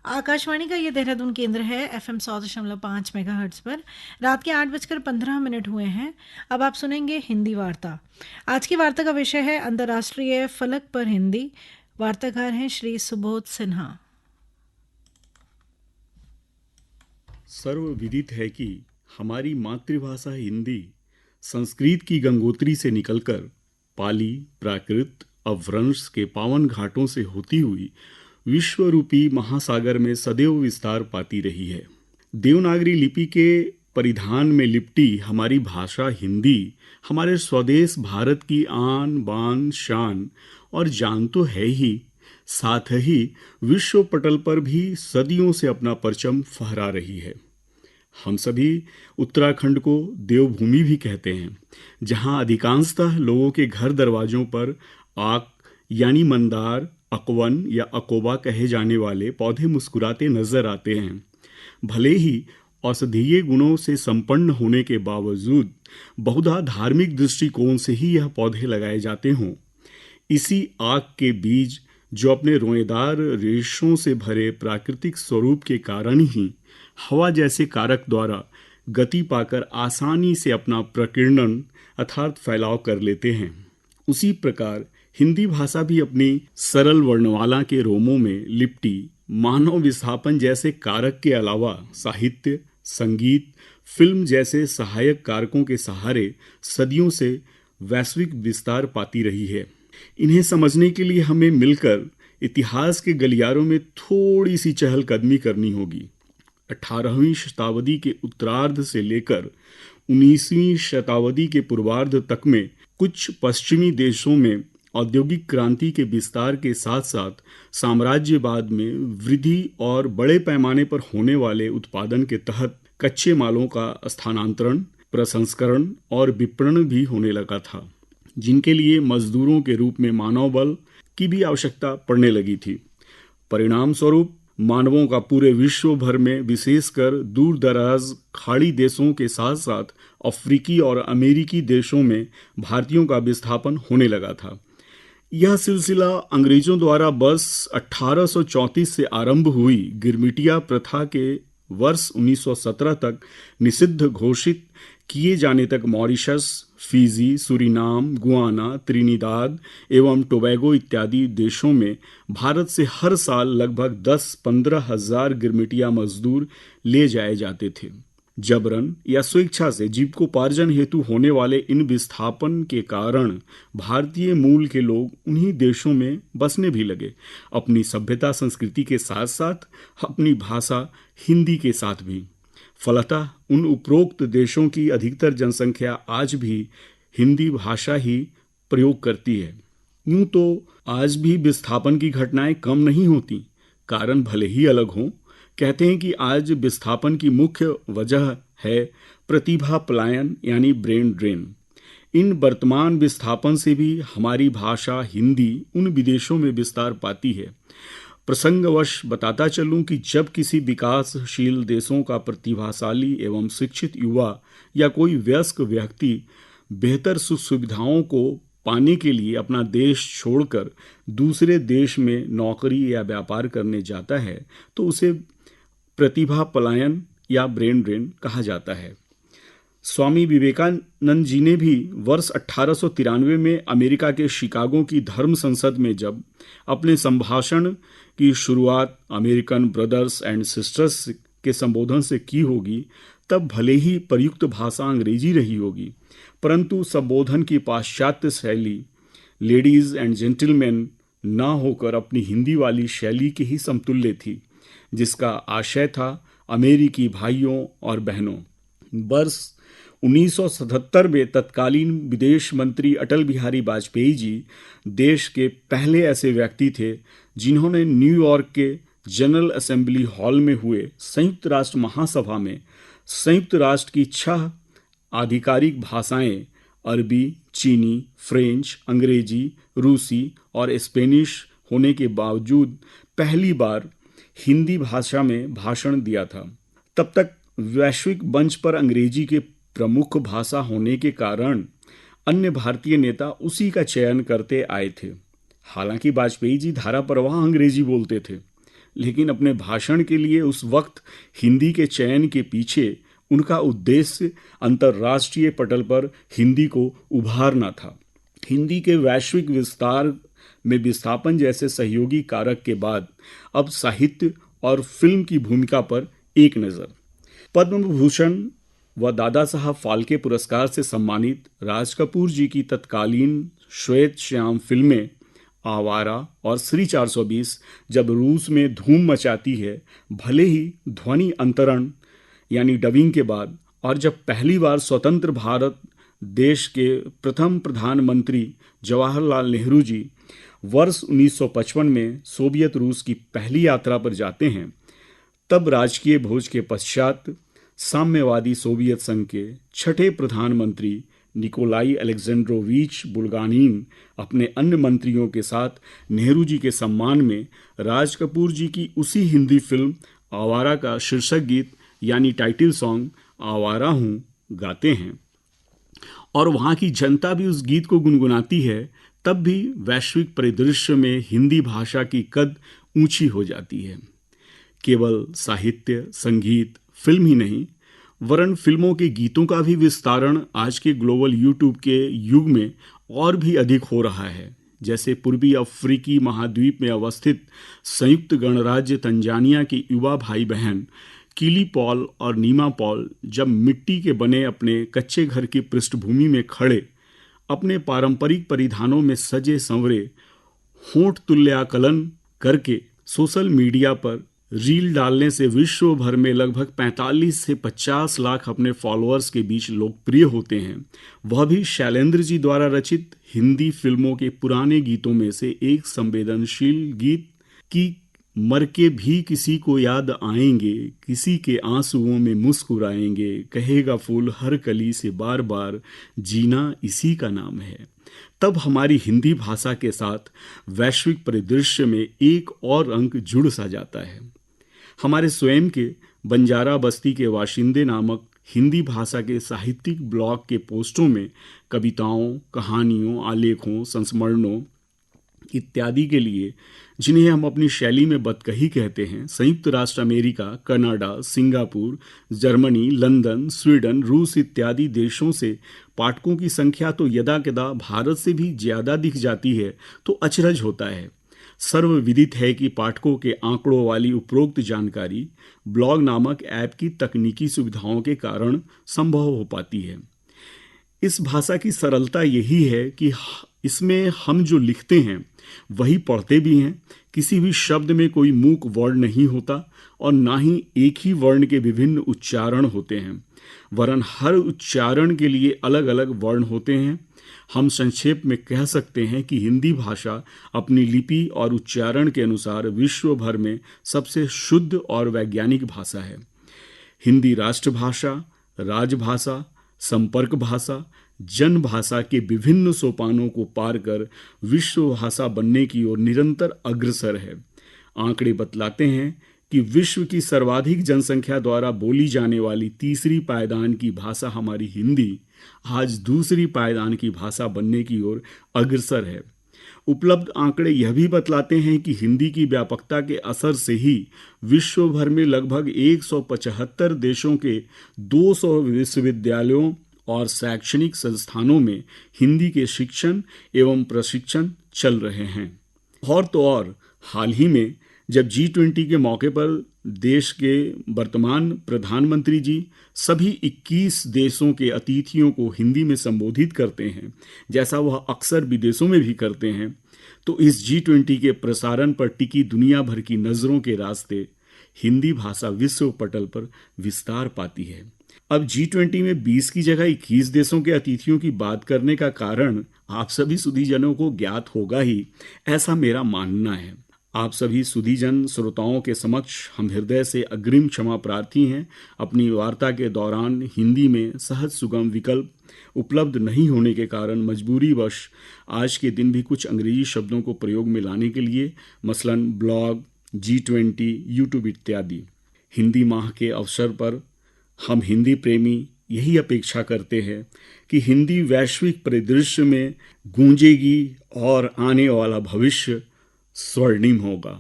आकाशवाणी का ये देहरादून केंद्र है। FM 100.5 मेगाहर्ट्ज पर रात के 8:15 हुए हैं। अब आप सुनेंगे हिंदी वार्ता। आज की वार्ता का विषय है अंतर्राष्ट्रीय फलक पर हिंदी। वार्ताकार हैं श्री सुबोध सिन्हा। सर्वविदित है कि हमारी मातृभाषा हिंदी संस्कृत की गंगोत्री से निकलकर पाली, प्राकृत, अपभ्रंश के पावन घाटों से होती हुई विश्वरूपी महासागर में सदैव विस्तार पाती रही है। देवनागरी लिपि के परिधान में लिपटी हमारी भाषा हिंदी हमारे स्वदेश भारत की आन बान शान और जान तो है ही, साथ ही विश्व पटल पर भी सदियों से अपना परचम फहरा रही है। हम सभी उत्तराखंड को देवभूमि भी कहते हैं, जहां अधिकांशतः लोगों के घर दरवाजों पर आक यानी मंदार, अकवन या अकोबा कहे जाने वाले पौधे मुस्कुराते नजर आते हैं। भले ही औषधीय गुणों से संपन्न होने के बावजूद बहुधा धार्मिक दृष्टिकोण से ही यह पौधे लगाए जाते हों, इसी आक के बीज जो अपने रोएदार रेशों से भरे प्राकृतिक स्वरूप के कारण ही हवा जैसे कारक द्वारा गति पाकर आसानी से अपना प्रकीर्णन अर्थात फैलाव कर लेते हैं, उसी प्रकार हिंदी भाषा भी अपनी सरल वर्णमाला के रोमों में लिपटी मानव विस्थापन जैसे कारक के अलावा साहित्य, संगीत, फिल्म जैसे सहायक कारकों के सहारे सदियों से वैश्विक विस्तार पाती रही है। इन्हें समझने के लिए हमें मिलकर इतिहास के गलियारों में थोड़ी सी चहलकदमी करनी होगी। 18वीं शताब्दी के उत्तरार्ध से लेकर 19वीं शताब्दी के पूर्वार्ध तक में कुछ पश्चिमी देशों में औद्योगिक क्रांति के विस्तार के साथ साथ साम्राज्यवाद में वृद्धि और बड़े पैमाने पर होने वाले उत्पादन के तहत कच्चे मालों का स्थानांतरण, प्रसंस्करण और विपणन भी होने लगा था, जिनके लिए मजदूरों के रूप में मानव बल की भी आवश्यकता पड़ने लगी थी। परिणाम स्वरूप मानवों का पूरे विश्व भर में, विशेषकर दूर दराज खाड़ी देशों के साथ साथ अफ्रीकी और अमेरिकी देशों में भारतीयों का विस्थापन होने लगा था। यह सिलसिला अंग्रेजों द्वारा वर्ष 1834 से आरंभ हुई गिरमिटिया प्रथा के वर्ष 1917 तक निषिद्ध घोषित किए जाने तक Mauritius, Fiji, Suriname, Guana, Trinidad एवं टोबैगो इत्यादि देशों में भारत से हर साल लगभग 10-15 हजार गिरमिटिया मजदूर ले जाए जाते थे। जबरन या स्वेच्छा से जीविकोपार्जन हेतु होने वाले इन विस्थापन के कारण भारतीय मूल के लोग उन्हीं देशों में बसने भी लगे, अपनी सभ्यता संस्कृति के साथ साथ अपनी भाषा हिंदी के साथ भी। फलतः उन उपरोक्त देशों की अधिकतर जनसंख्या आज भी हिंदी भाषा ही प्रयोग करती है। यूं तो आज भी विस्थापन की घटनाएं कम नहीं होती, कारण भले ही अलग हों। कहते हैं कि आज विस्थापन की मुख्य वजह है प्रतिभा पलायन यानी ब्रेन ड्रेन। इन वर्तमान विस्थापन से भी हमारी भाषा हिंदी उन विदेशों में विस्तार पाती है। प्रसंगवश बताता चलूं कि जब किसी विकासशील देशों का प्रतिभाशाली एवं शिक्षित युवा या कोई वयस्क व्यक्ति बेहतर सुख सुविधाओं को पाने के लिए अपना देश छोड़कर दूसरे देश में नौकरी या व्यापार करने जाता है, तो उसे प्रतिभा पलायन या ब्रेन ड्रेन कहा जाता है। स्वामी विवेकानंद जी ने भी वर्ष 1893 में अमेरिका के शिकागो की धर्म संसद में जब अपने संभाषण की शुरुआत अमेरिकन ब्रदर्स एंड सिस्टर्स के संबोधन से की होगी, तब भले ही प्रयुक्त भाषा अंग्रेजी रही होगी, परंतु संबोधन की पाश्चात्य शैली लेडीज एंड जेंटलमैन ना होकर अपनी हिंदी वाली शैली के ही समतुल्य थी, जिसका आशय था अमेरिकी भाइयों और बहनों। वर्ष 1977 में तत्कालीन विदेश मंत्री अटल बिहारी वाजपेयी जी देश के पहले ऐसे व्यक्ति थे जिन्होंने न्यूयॉर्क के जनरल असेंबली हॉल में हुए संयुक्त राष्ट्र महासभा में संयुक्त राष्ट्र की 6 आधिकारिक भाषाएं अरबी, चीनी, फ्रेंच, अंग्रेजी, रूसी और स्पेनिश होने के बावजूद पहली बार हिंदी भाषा में भाषण दिया था। तब तक वैश्विक मंच पर अंग्रेजी के प्रमुख भाषा होने के कारण अन्य भारतीय नेता उसी का चयन करते आए थे। हालांकि वाजपेयी जी धारा प्रवाह अंग्रेजी बोलते थे, लेकिन अपने भाषण के लिए उस वक्त हिंदी के चयन के पीछे उनका उद्देश्य अंतर्राष्ट्रीय पटल पर हिंदी को उभारना था। हिंदी के वैश्विक विस्तार में विस्थापन जैसे सहयोगी कारक के बाद अब साहित्य और फिल्म की भूमिका पर एक नज़र। पद्म भूषण व दादा साहब फाल्के पुरस्कार से सम्मानित राज कपूर जी की तत्कालीन श्वेत श्याम फिल्में आवारा और श्री 420 जब रूस में धूम मचाती है, भले ही ध्वनि अंतरण यानी डबिंग के बाद, और जब पहली बार स्वतंत्र भारत देश के प्रथम प्रधानमंत्री जवाहरलाल नेहरू जी वर्ष 1955 में सोवियत रूस की पहली यात्रा पर जाते हैं, तब राजकीय भोज के पश्चात साम्यवादी सोवियत संघ के छठे प्रधानमंत्री निकोलाई अलेक्जेंड्रोविच बुल्गानिन अपने अन्य मंत्रियों के साथ नेहरू जी के सम्मान में राज कपूर जी की उसी हिंदी फिल्म आवारा का शीर्षक गीत यानी टाइटल सॉन्ग आवारा हूँ गाते हैं, और वहाँ की जनता भी उस गीत को गुनगुनाती है। तब भी वैश्विक परिदृश्य में हिंदी भाषा की कद ऊंची हो जाती है। केवल साहित्य, संगीत, फिल्म ही नहीं, वरन फिल्मों के गीतों का भी विस्तारण आज के ग्लोबल यूट्यूब के युग में और भी अधिक हो रहा है। जैसे पूर्वी अफ्रीकी महाद्वीप में अवस्थित संयुक्त गणराज्य तंजानिया के युवा भाई बहन किली पॉल और नीमा पॉल जब मिट्टी के बने अपने कच्चे घर की पृष्ठभूमि में खड़े अपने पारंपरिक परिधानों में सजे संवरे होंठ तुल्याकलन करके सोशल मीडिया पर रील डालने से विश्व भर में लगभग 45 से 50 लाख अपने फॉलोअर्स के बीच लोकप्रिय होते हैं, वह भी शैलेंद्र जी द्वारा रचित हिंदी फिल्मों के पुराने गीतों में से एक संवेदनशील गीत की मर के भी किसी को याद आएंगे, किसी के आंसुओं में मुस्कुराएंगे, कहेगा फूल हर कली से बार बार, जीना इसी का नाम है। तब हमारी हिंदी भाषा के साथ वैश्विक परिदृश्य में एक और अंक जुड़ सा जाता है। हमारे स्वयं के बंजारा बस्ती के वाशिंदे नामक हिंदी भाषा के साहित्यिक ब्लॉग के पोस्टों में कविताओं, कहानियों, आलेखों, संस्मरणों इत्यादि के लिए, जिन्हें हम अपनी शैली में बतकही कहते हैं, संयुक्त राष्ट्र America, Canada, Singapore, Germany, London, Sweden, रूस इत्यादि देशों से पाठकों की संख्या तो यदाकदा भारत से भी ज्यादा दिख जाती है तो अचरज होता है। सर्वविदित है कि पाठकों के आंकड़ों वाली उपरोक्त जानकारी ब्लॉग नामक ऐप की तकनीकी सुविधाओं के कारण संभव हो पाती है। इस भाषा की सरलता यही है कि इसमें हम जो लिखते हैं वही पढ़ते भी हैं। किसी भी शब्द में कोई मूक वर्ण नहीं होता और ना ही एक ही वर्ण के विभिन्न उच्चारण होते हैं, वरन हर उच्चारण के लिए अलग अलग वर्ण होते हैं। हम संक्षेप में कह सकते हैं कि हिंदी भाषा अपनी लिपि और उच्चारण के अनुसार विश्व भर में सबसे शुद्ध और वैज्ञानिक भाषा है। हिंदी राष्ट्रभाषा, राजभाषा, संपर्क भाषा, जन भाषा के विभिन्न सोपानों को पार कर विश्व भाषा बनने की ओर निरंतर अग्रसर है। आंकड़े बतलाते हैं कि विश्व की सर्वाधिक जनसंख्या द्वारा बोली जाने वाली तीसरी पायदान की भाषा हमारी हिंदी आज दूसरी पायदान की भाषा बनने की ओर अग्रसर है। उपलब्ध आंकड़े यह भी बतलाते हैं कि हिंदी की व्यापकता के असर से ही विश्व भर में लगभग 175 देशों के 200 विश्वविद्यालयों और शैक्षणिक संस्थानों में हिंदी के शिक्षण एवं प्रशिक्षण चल रहे हैं। और तो और हाल ही में जब G20 के मौके पर देश के वर्तमान प्रधानमंत्री जी सभी 21 देशों के अतिथियों को हिंदी में संबोधित करते हैं, जैसा वह अक्सर विदेशों में भी करते हैं, तो इस G20 के प्रसारण पर टिकी दुनिया भर की नज़रों के रास्ते हिंदी भाषा विश्व पटल पर विस्तार पाती है। अब G20 में 20 की जगह 21 देशों के अतिथियों की बात करने का कारण आप सभी सुधीजनों को ज्ञात होगा ही, ऐसा मेरा मानना है। आप सभी सुधीजन श्रोताओं के समक्ष हम हृदय से अग्रिम क्षमा प्रार्थी हैं। अपनी वार्ता के दौरान हिंदी में सहज सुगम विकल्प उपलब्ध नहीं होने के कारण मजबूरीवश आज के दिन भी कुछ अंग्रेजी शब्दों को प्रयोग में लाने के लिए, मसलन ब्लॉग, G20, यूट्यूब इत्यादि। हिंदी माह के अवसर पर हम हिंदी प्रेमी यही अपेक्षा करते हैं कि हिंदी वैश्विक परिदृश्य में गूंजेगी और आने वाला भविष्य स्वर्णिम होगा।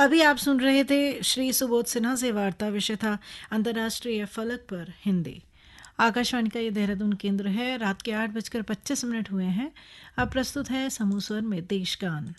अभी आप सुन रहे थे श्री सुबोध सिन्हा से वार्ता, विषय था अंतर्राष्ट्रीय फलक पर हिंदी। आकाशवाणी का ये देहरादून केंद्र है। रात के 8:25 हुए हैं। अब प्रस्तुत है समूह स्वर में देश गान।